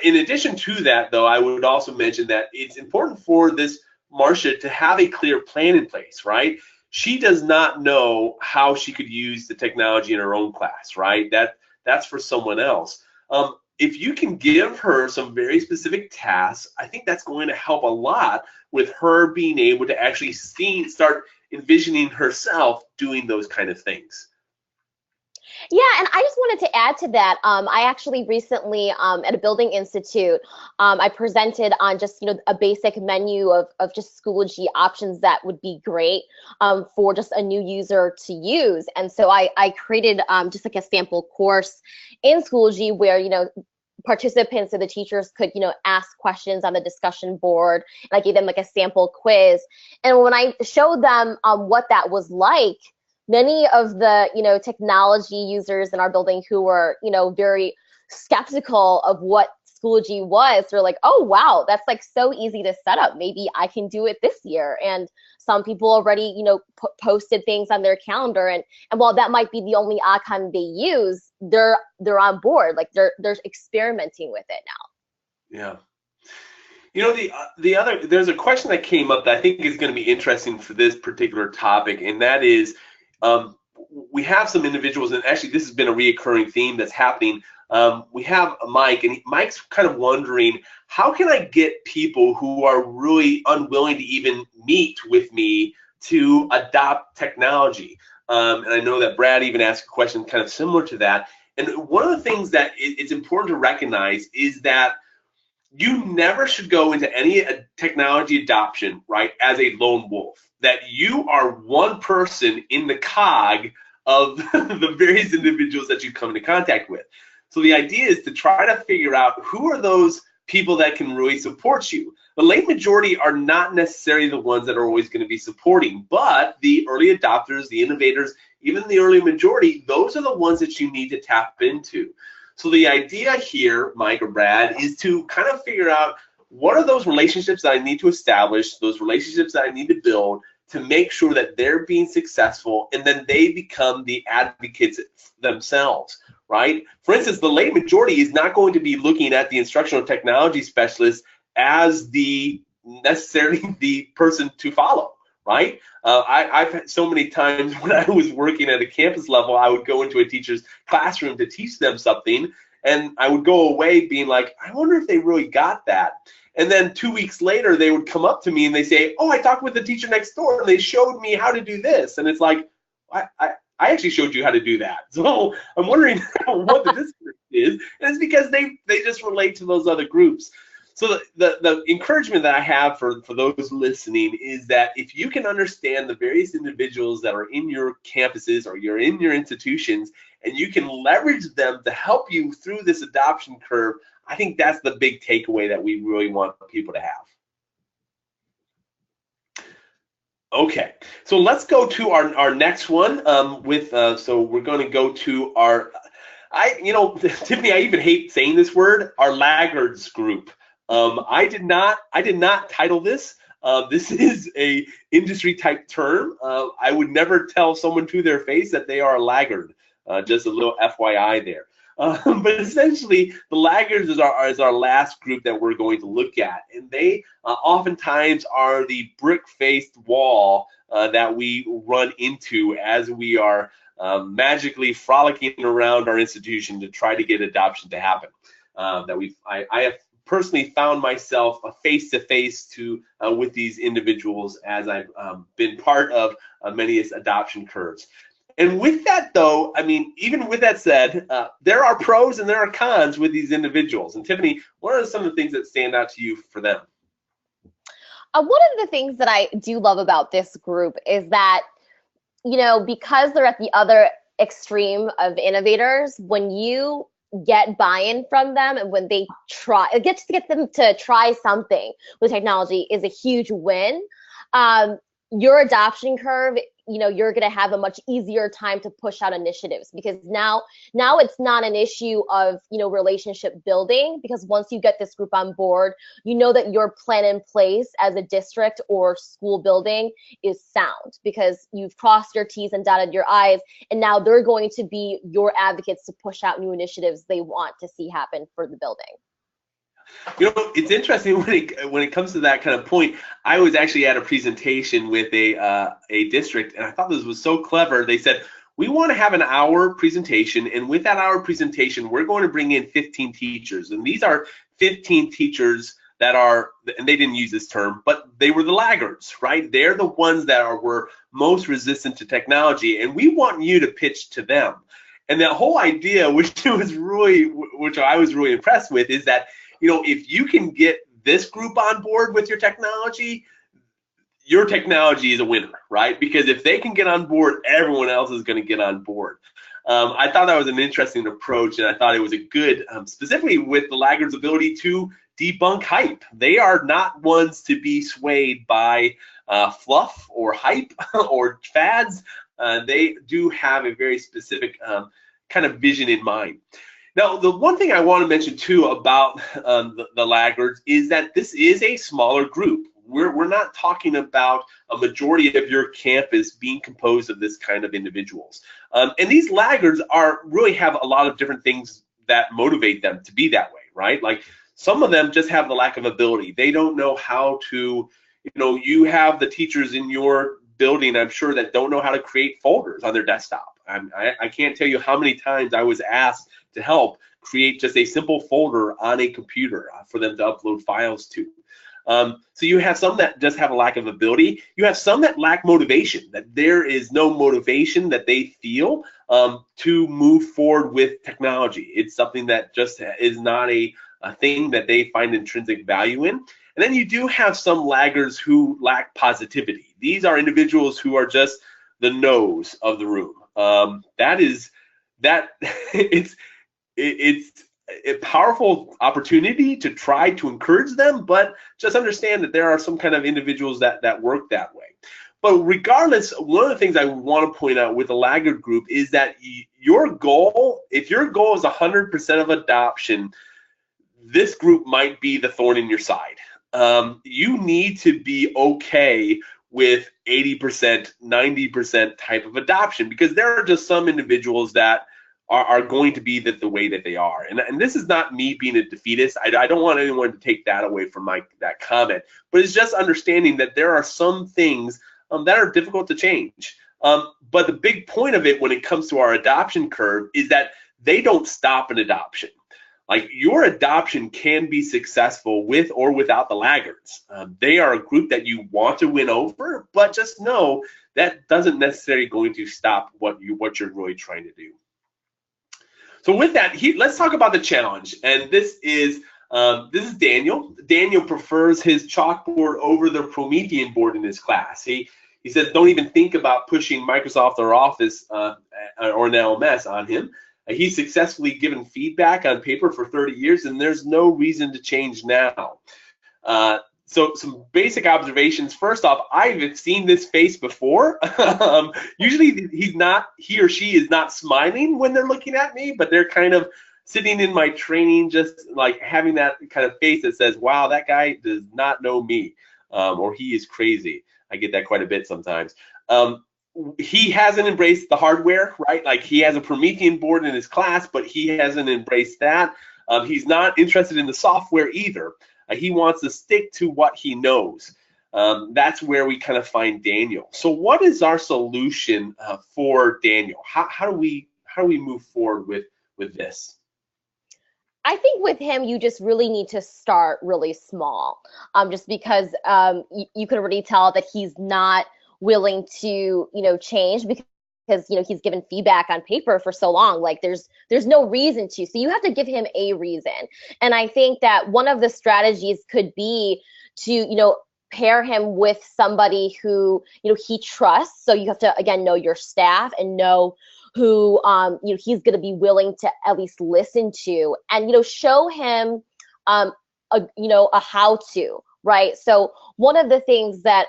In addition to that, though, I would also mention that it's important for this Marcia to have a clear plan in place, right? She does not know how she could use the technology in her own class, right? That's for someone else. If you can give her some very specific tasks, I think that's going to help a lot with her being able to actually start envisioning herself doing those kind of things. Yeah, and I just wanted to add to that. I actually recently at a building institute, I presented on just a basic menu of just Schoology options that would be great for just a new user to use. And so I created just like a sample course in Schoology where participants or the teachers could ask questions on the discussion board, and I gave them like a sample quiz. And when I showed them what that was like, many of the technology users in our building who were very skeptical of what Schoology was, they're like, oh wow, that's like so easy to set up, maybe I can do it this year. And some people already posted things on their calendar, and while that might be the only icon they use, they're on board, like they're experimenting with it now. Yeah. There's a question that came up that I think is going to be interesting for this particular topic, and that is we have some individuals, and actually this has been a reoccurring theme that's happening. We have Mike, and Mike's kind of wondering, how can I get people who are really unwilling to even meet with me to adopt technology? And I know that Brad even asked a question kind of similar to that. And one of the things that it's important to recognize is that you never should go into any technology adoption, right, as a lone wolf. That you are one person in the cog of the various individuals that you come into contact with. So the idea is to try to figure out who are those people that can really support you. The late majority are not necessarily the ones that are always going to be supporting, but the early adopters, the innovators, even the early majority, those are the ones that you need to tap into. So the idea here, Mike or Brad, is to kind of figure out what are those relationships that I need to establish, those relationships that I need to build to make sure that they're being successful, and then they become the advocates themselves, right? For instance, the late majority is not going to be looking at the instructional technology specialist as necessarily the person to follow, right? I've had so many times when I was working at a campus level, I would go into a teacher's classroom to teach them something, and I would go away being like, I wonder if they really got that. And then 2 weeks later, they would come up to me and they say, oh, I talked with the teacher next door and they showed me how to do this. And it's like, I actually showed you how to do that. So I'm wondering what the disconnect is, and it's because they just relate to those other groups. So the encouragement that I have for those listening is that if you can understand the various individuals that are in your campuses or you're in your institutions, and you can leverage them to help you through this adoption curve, I think that's the big takeaway that we really want people to have. Okay, so let's go to our next one so we're going to go to our, Tiffany, I even hate saying this word, our Laggards group. I did not title this. This is a industry type term. I would never tell someone to their face that they are a laggard. Just a little FYI there. But essentially, the laggards is our last group that we're going to look at, and they oftentimes are the brick-faced wall that we run into as we are magically frolicking around our institution to try to get adoption to happen. I have personally found myself face-to-face with these individuals as I've been part of many adoption curves. And with that, though, I mean, even with that said, there are pros and there are cons with these individuals. And Tiffany, what are some of the things that stand out to you for them? One of the things that I do love about this group is that, because they're at the other extreme of innovators, when you get buy-in from them and when they get them to try something with technology is a huge win. Your adoption curve, you're going to have a much easier time to push out initiatives, because now it's not an issue of, relationship building, because once you get this group on board, that your plan in place as a district or school building is sound, because you've crossed your T's and dotted your I's, and now they're going to be your advocates to push out new initiatives they want to see happen for the building. It's interesting when it comes to that kind of point. I was actually at a presentation with a district, and I thought this was so clever. They said, we want to have an hour presentation, and with that hour presentation, we're going to bring in 15 teachers. And these are 15 teachers that are, and they didn't use this term, but they were the laggards, right? They're the ones that were most resistant to technology, and we want you to pitch to them. And that whole idea, which I was really impressed with, is that if you can get this group on board with your technology is a winner, right? Because if they can get on board, everyone else is going to get on board. I thought that was an interesting approach, and I thought it was a good, specifically with the laggards' ability to debunk hype. They are not ones to be swayed by fluff or hype or fads. They do have a very specific kind of vision in mind. Now, the one thing I want to mention too about the laggards is that this is a smaller group. We're not talking about a majority of your campus being composed of this kind of individuals. And these laggards really have a lot of different things that motivate them to be that way, right? Like some of them just have the lack of ability. They don't know how to, you have the teachers in your building, I'm sure, that don't know how to create folders on their desktop. I can't tell you how many times I was asked to help create just a simple folder on a computer for them to upload files to. So you have some that just have a lack of ability. You have some that lack motivation, that there is no motivation that they feel to move forward with technology. It's something that just is not a thing that they find intrinsic value in. And then you do have some laggards who lack positivity. These are individuals who are just the nose of the room. It's a powerful opportunity to try to encourage them, but just understand that there are some kind of individuals that work that way. But regardless, one of the things I want to point out with the laggard group is that your goal, if your goal is 100% of adoption, this group might be the thorn in your side. You need to be okay with 80%, 90% type of adoption, because there are just some individuals that are going to be the way that they are. And this is not me being a defeatist. I don't want anyone to take that away from that comment, but it's just understanding that there are some things that are difficult to change. But the big point of it when it comes to our adoption curve is that they don't stop an adoption. Like your adoption can be successful with or without the Laggards. They are a group that you want to win over, but just know that doesn't necessarily going to stop what you're really trying to do. So with that, let's talk about the challenge. And this is Daniel. Daniel prefers his chalkboard over the Promethean board in his class. He says don't even think about pushing Microsoft or Office or an LMS on him. He's successfully given feedback on paper for 30 years, and there's no reason to change now. So some basic observations. First off, I've seen this face before. Usually he or she is not smiling when they're looking at me, but they're kind of sitting in my training, just like having that kind of face that says, wow, that guy does not know me, or he is crazy. I get that quite a bit sometimes. He hasn't embraced the hardware, right? Like he has a Promethean board in his class, but he hasn't embraced that. He's not interested in the software either. He wants to stick to what he knows. That's where we kind of find Daniel. So what is our solution for Daniel? How do we move forward with this? I think with him, you just really need to start really small, just because you can already tell that he's not willing to, change because he's given feedback on paper for so long. Like there's no reason to. So you have to give him a reason. And I think that one of the strategies could be to, pair him with somebody who, he trusts. So you have to, again, know your staff and know who he's going to be willing to at least listen to, and show him a how to, right? So one of the things that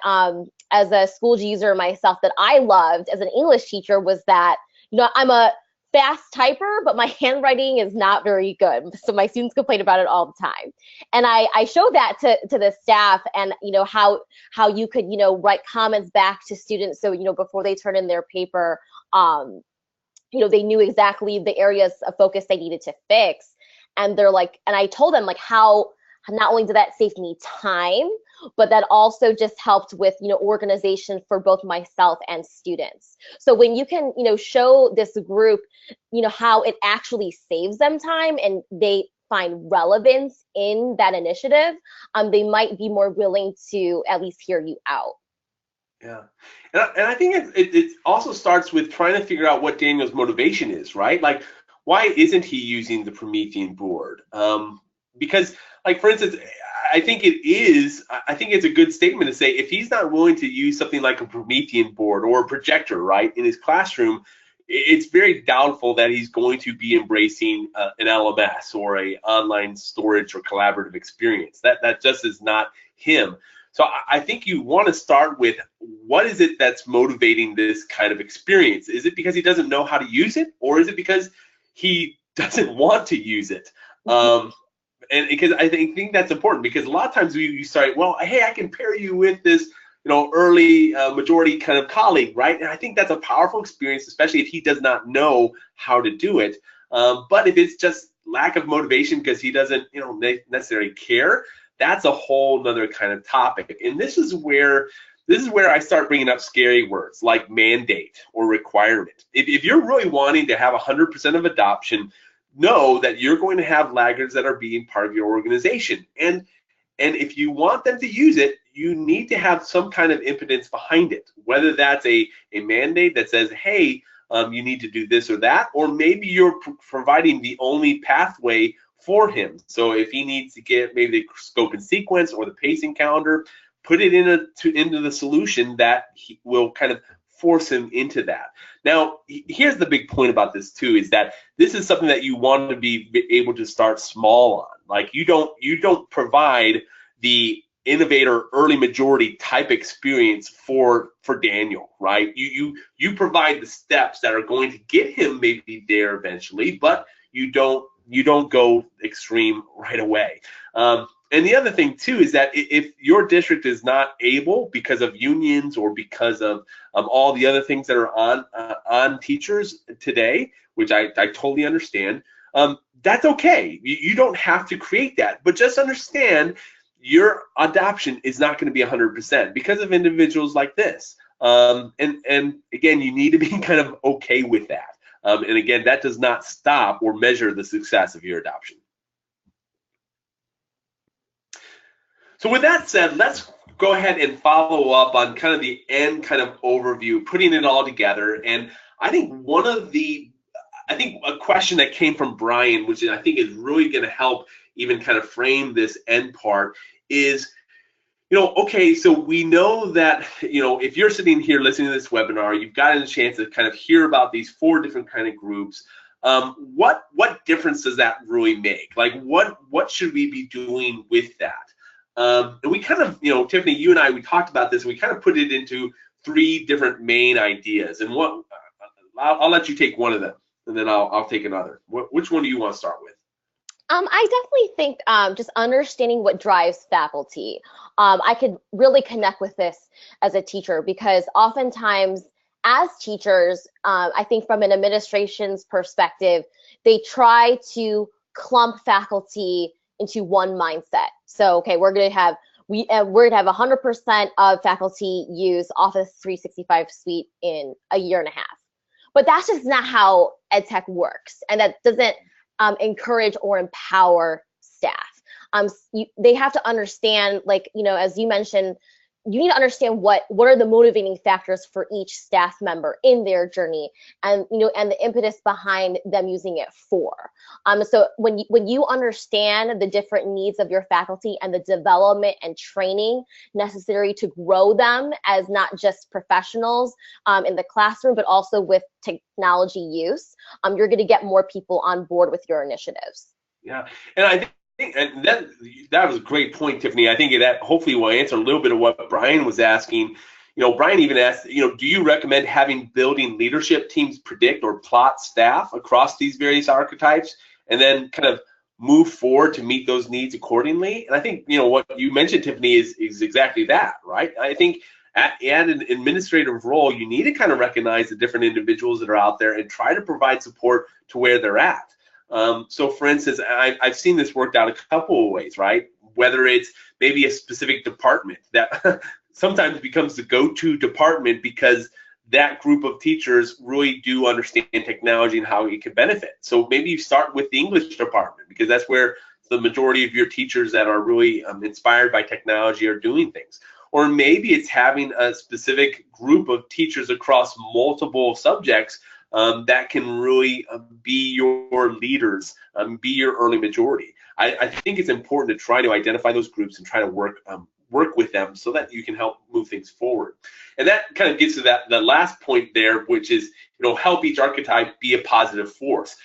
as a school user myself that I loved as an English teacher was that I'm a fast typer, but my handwriting is not very good. So my students complain about it all the time. And I show that to the staff, and how you could write comments back to students, so before they turn in their paper, they knew exactly the areas of focus they needed to fix. And they're like, and I told them like how not only did that save me time, but that also just helped with organization for both myself and students. So when you can show this group how it actually saves them time and they find relevance in that initiative, they might be more willing to at least hear you out. Yeah, and I think it also starts with trying to figure out what Daniel's motivation is, right? Like, why isn't he using the Promethean board? Because, like, for instance, I think it's a good statement to say if he's not willing to use something like a Promethean board or a projector, right, in his classroom, it's very doubtful that he's going to be embracing an LMS or a online storage or collaborative experience. That just is not him. So I think you want to start with what is it that's motivating this kind of experience? Is it because he doesn't know how to use it, or is it because he doesn't want to use it? And because I think that's important, because a lot of times you start, well, hey, I can pair you with this, early majority kind of colleague, right? And I think that's a powerful experience, especially if he does not know how to do it. But if it's just lack of motivation because he doesn't, necessarily care, that's a whole nother kind of topic. And this is where I start bringing up scary words like mandate or requirement. If you're really wanting to have 100% of adoption, know that you're going to have laggards that are being part of your organization. And if you want them to use it, you need to have some kind of impotence behind it, whether that's a mandate that says, hey, you need to do this or that, or maybe you're providing the only pathway for him. So if he needs to get maybe the scope and sequence or the pacing calendar, put it into the solution that will kind of force him into that. Now, here's the big point about this too, is that this is something that you want to be able to start small on. Like you don't provide the innovator early majority type experience for Daniel, right? You provide the steps that are going to get him maybe there eventually, but you don't go extreme right away. And the other thing too is that if your district is not able, because of unions or because of all the other things that are on teachers today, which I totally understand, that's okay. You don't have to create that, but just understand your adoption is not going to be 100% because of individuals like this. And again, you need to be kind of okay with that. And again, that does not stop or measure the success of your adoption. So with that said, let's go ahead and follow up on kind of the end kind of overview, putting it all together. And I think a question that came from Brian, which I think is really going to help even kind of frame this end part, is, okay, so we know that, if you're sitting here listening to this webinar, you've gotten a chance to kind of hear about these 4 different kind of groups. What difference does that really make? Like, what should we be doing with that? And we kind of, Tiffany, you and I, we talked about this. We kind of put it into 3 different main ideas. And I'll let you take one of them, and then I'll take another. Which one do you want to start with? I definitely think just understanding what drives faculty. I could really connect with this as a teacher, because oftentimes as teachers, I think from an administration's perspective, they try to clump faculty into one mindset. So, okay, we're going to have 100% of faculty use Office 365 suite in a year and a half. But that's just not how EdTech works, and that doesn't encourage or empower staff. They have to understand, like, as you mentioned, you need to understand what are the motivating factors for each staff member in their journey, and and the impetus behind them using it for. So when you understand the different needs of your faculty and the development and training necessary to grow them as not just professionals in the classroom, but also with technology use, you're going to get more people on board with your initiatives. Yeah, and I think and that was a great point, Tiffany. I think that hopefully will answer a little bit of what Brian was asking. Brian even asked, do you recommend having building leadership teams predict or plot staff across these various archetypes, and then kind of move forward to meet those needs accordingly? And I think, what you mentioned, Tiffany, is exactly that, right? I think at an administrative role, you need to kind of recognize the different individuals that are out there and try to provide support to where they're at. So for instance, I've seen this worked out a couple of ways, right? Whether it's maybe a specific department that sometimes becomes the go-to department because that group of teachers really do understand technology and how it can benefit. So maybe you start with the English department, because that's where the majority of your teachers that are really inspired by technology are doing things. Or maybe it's having a specific group of teachers across multiple subjects that can really be your leaders, be your early majority. I think it's important to try to identify those groups and try to work with them so that you can help move things forward. And that kind of gets to the last point there, which is, help each archetype be a positive force.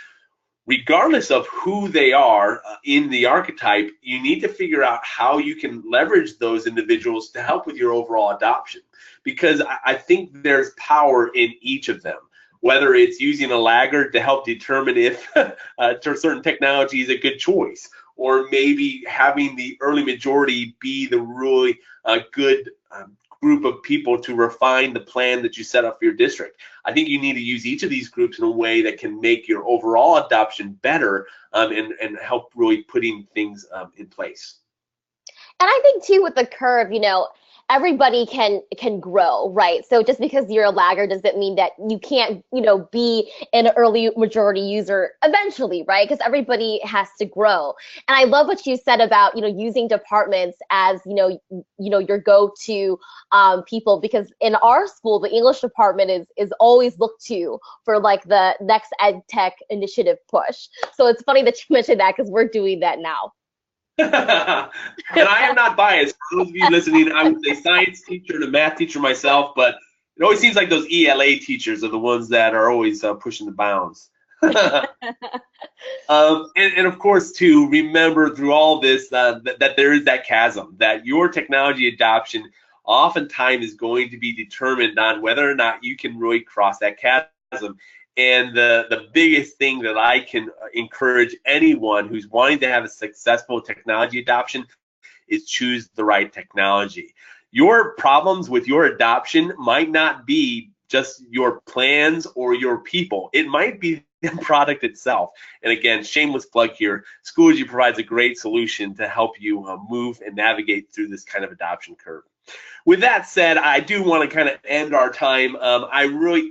Regardless of who they are in the archetype, you need to figure out how you can leverage those individuals to help with your overall adoption, because I think there's power in each of them. Whether it's using a laggard to help determine if certain technology is a good choice, or maybe having the early majority be the really good group of people to refine the plan that you set up for your district. I think you need to use each of these groups in a way that can make your overall adoption better and help really putting things in place. And I think too, with the curve, everybody can grow, right? So just because you're a laggard doesn't mean that you can't, be an early majority user eventually, right? Because everybody has to grow. And I love what you said about, using departments as, your go-to people, because in our school, the English department is always looked to for like the next EdTech initiative push. So it's funny that you mentioned that, because we're doing that now. And I am not biased. For those of you listening, I would say science teacher and a math teacher myself, but it always seems like those ELA teachers are the ones that are always pushing the bounds. And of course, too, remember through all this that there is that chasm, that your technology adoption oftentimes is going to be determined on whether or not you can really cross that chasm. And the biggest thing that I can encourage anyone who's wanting to have a successful technology adoption is choose the right technology. Your problems with your adoption might not be just your plans or your people. It might be the product itself. And again, shameless plug here, Schoology provides a great solution to help you move and navigate through this kind of adoption curve. With that said, I do want to kind of end our time.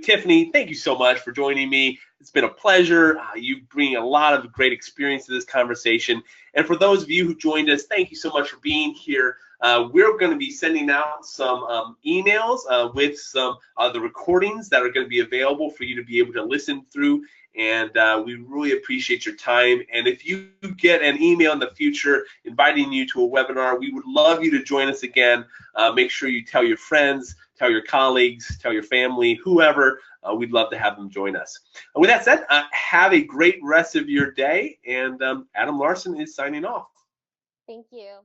Tiffany, thank you so much for joining me. It's been a pleasure. You bring a lot of great experience to this conversation. And for those of you who joined us, thank you so much for being here. We're going to be sending out some emails with some of the recordings that are going to be available for you to be able to listen through. And we really appreciate your time. And if you get an email in the future inviting you to a webinar, we would love you to join us again. Make sure you tell your friends, tell your colleagues, tell your family, whoever. We'd love to have them join us. With that said, have a great rest of your day. And Adam Larson is signing off. Thank you.